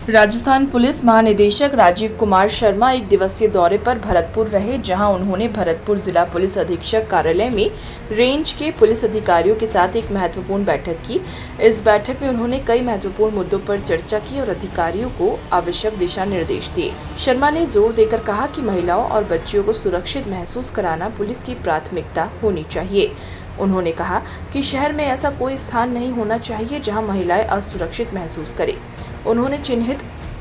Rajasthan police महानिदेशक राजीव कुमार शर्मा एक दिवसीय दौरे पर भरतपुर रहे, जहां उन्होंने भरतपुर जिला पुलिस अधीक्षक कार्यालय में रेंज के पुलिस अधिकारियों के साथ एक महत्वपूर्ण बैठक की। इस बैठक में उन्होंने कई महत्वपूर्ण मुद्दों पर चर्चा की और अधिकारियों को आवश्यक दिशा निर्देश दिए। शर्मा ने जोर देकर कहा कि महिलाओं और बच्चियों को सुरक्षित महसूस कराना पुलिस की प्राथमिकता होनी चाहिए। उन्होंने कहा कि शहर में ऐसा कोई स्थान नहीं होना चाहिए जहां महिलाएं असुरक्षित महसूस करें। उन्होंने चिन्हित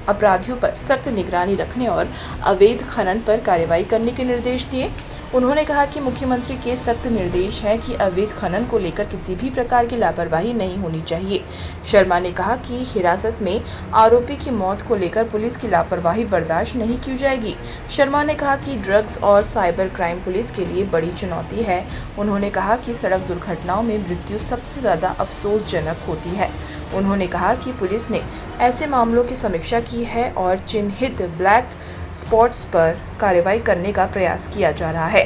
अपराधियों पर सख्त निगरानी रखने और अवैध खनन पर कार्रवाई करने के निर्देश दिए। उन्होंने कहा कि मुख्यमंत्री के सख्त निर्देश है कि अवैध खनन को लेकर किसी भी प्रकार की लापरवाही नहीं होनी चाहिए। शर्मा ने कहा कि हिरासत में आरोपी की मौत को लेकर पुलिस की लापरवाही बर्दाश्त नहीं की जाएगी। शर्मा ने कहा कि ड्रग्स और साइबर क्राइम पुलिस के लिए बड़ी चुनौती है। उन्होंने कहा कि सड़क दुर्घटनाओं में मृत्यु सबसे ज़्यादा अफसोसजनक होती है। उन्होंने कहा कि पुलिस ने ऐसे मामलों की समीक्षा की है और चिन्हित ब्लैक स्पॉट्स पर कार्रवाई करने का प्रयास किया जा रहा है।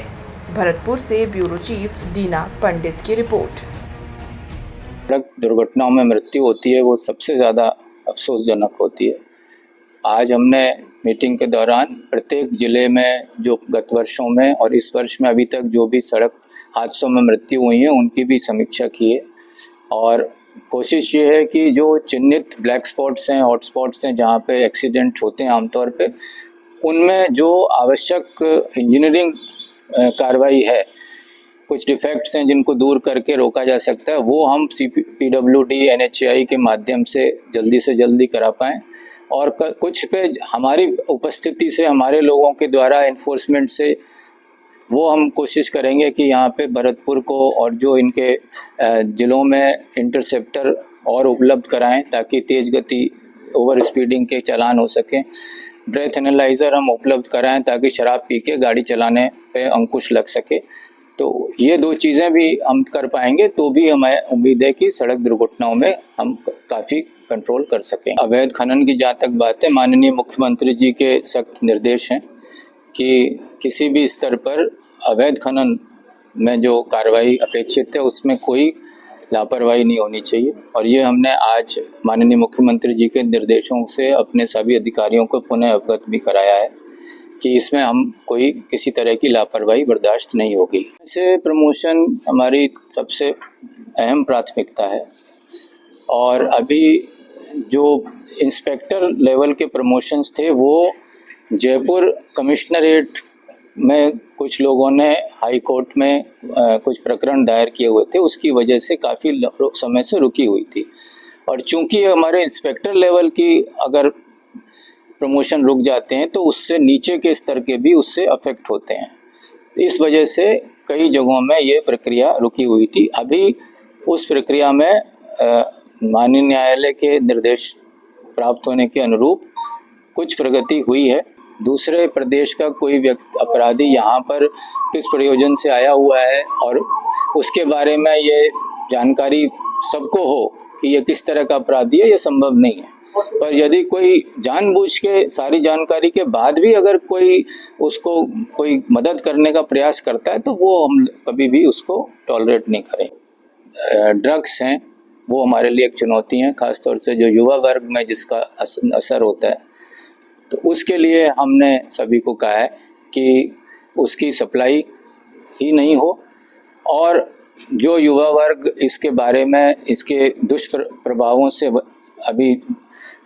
भरतपुर से ब्यूरो चीफ दीना पंडित की रिपोर्ट। सड़क दुर्घटनाओं में मृत्यु होती है वो सबसे ज़्यादा अफसोसजनक होती है। आज हमने मीटिंग के दौरान प्रत्येक ज़िले में जो गत वर्षों में और इस वर्ष में अभी तक जो भी सड़क हादसों में मृत्यु हुई है उनकी भी समीक्षा की है और कोशिश ये है कि जो चिन्हित ब्लैक स्पॉट्स हैं, हॉट स्पॉट्स हैं, जहाँ पे एक्सीडेंट होते हैं आमतौर पे, उनमें जो आवश्यक इंजीनियरिंग कार्रवाई है, कुछ डिफेक्ट्स हैं जिनको दूर करके रोका जा सकता है, वो हम PWD NHAI के माध्यम से जल्दी करा पाएँ और कुछ पे हमारी उपस्थिति से, हमारे लोगों के द्वारा एनफोर्समेंट से वो हम कोशिश करेंगे कि यहाँ पे भरतपुर को और जो इनके ज़िलों में इंटरसेप्टर और उपलब्ध कराएं ताकि तेज़ गति ओवर स्पीडिंग के चालान हो सकें। ब्रेथ एनालाइज़र हम उपलब्ध कराएं ताकि शराब पी के गाड़ी चलाने पे अंकुश लग सके। तो ये दो चीज़ें भी हम कर पाएंगे तो भी हमें उम्मीद है कि सड़क दुर्घटनाओं में हम काफ़ी कंट्रोल कर सकें। अवैध खनन की जहाँ तक बात है, माननीय मुख्यमंत्री जी के सख्त निर्देश हैं कि किसी भी स्तर पर अवैध खनन में जो कार्रवाई अपेक्षित है उसमें कोई लापरवाही नहीं होनी चाहिए और ये हमने आज माननीय मुख्यमंत्री जी के निर्देशों से अपने सभी अधिकारियों को पुनः अवगत भी कराया है कि इसमें हम कोई किसी तरह की लापरवाही बर्दाश्त नहीं होगी। ऐसे प्रमोशन हमारी सबसे अहम प्राथमिकता है और अभी जो इंस्पेक्टर लेवल के प्रमोशंस थे वो जयपुर कमिश्नरेट में कुछ लोगों ने हाई कोर्ट में कुछ प्रकरण दायर किए हुए थे, उसकी वजह से काफ़ी समय से रुकी हुई थी और चूंकि हमारे इंस्पेक्टर लेवल की अगर प्रमोशन रुक जाते हैं तो उससे नीचे के स्तर के भी उससे अफेक्ट होते हैं। इस वजह से कई जगहों में ये प्रक्रिया रुकी हुई थी। अभी उस प्रक्रिया में माननीय न्यायालय के निर्देश प्राप्त होने के अनुरूप कुछ प्रगति हुई है। दूसरे प्रदेश का कोई व्यक्ति अपराधी यहाँ पर किस प्रयोजन से आया हुआ है और उसके बारे में ये जानकारी सबको हो कि ये किस तरह का अपराधी है, ये संभव नहीं है। पर यदि कोई जानबूझ के सारी जानकारी के बाद भी अगर कोई उसको कोई मदद करने का प्रयास करता है तो वो हम कभी भी उसको टॉलरेट नहीं करें। ड्रग्स हैं वो हमारे लिए एक चुनौती है, खासतौर से जो युवा वर्ग में जिसका असर होता है, तो उसके लिए हमने सभी को कहा है कि उसकी सप्लाई ही नहीं हो और जो युवा वर्ग इसके बारे में इसके दुष्प्रभावों से अभी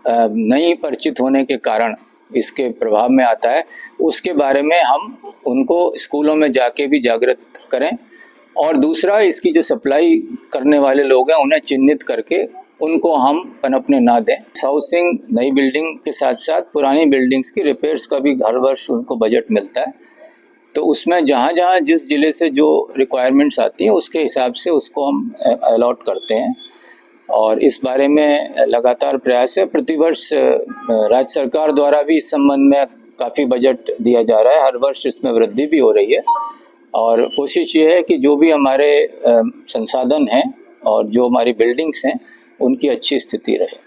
नहीं परिचित होने के कारण इसके प्रभाव में आता है, उसके बारे में हम उनको स्कूलों में जाके भी जागृत करें और दूसरा इसकी जो सप्लाई करने वाले लोग हैं उन्हें चिन्हित करके उनको हम पनपने ना दें। हाउसिंग नई बिल्डिंग के साथ साथ पुरानी बिल्डिंग्स की रिपेयर्स का भी हर वर्ष उनको बजट मिलता है, तो उसमें जहाँ जहाँ जिस ज़िले से जो रिक्वायरमेंट्स आती हैं उसके हिसाब से उसको हम अलॉट करते हैं और इस बारे में लगातार प्रयास है। प्रतिवर्ष राज्य सरकार द्वारा भी इस संबंध में काफ़ी बजट दिया जा रहा है, हर वर्ष इसमें वृद्धि भी हो रही है और कोशिश ये है कि जो भी हमारे संसाधन हैं और जो हमारी बिल्डिंग्स हैं उनकी अच्छी स्थिति रहे।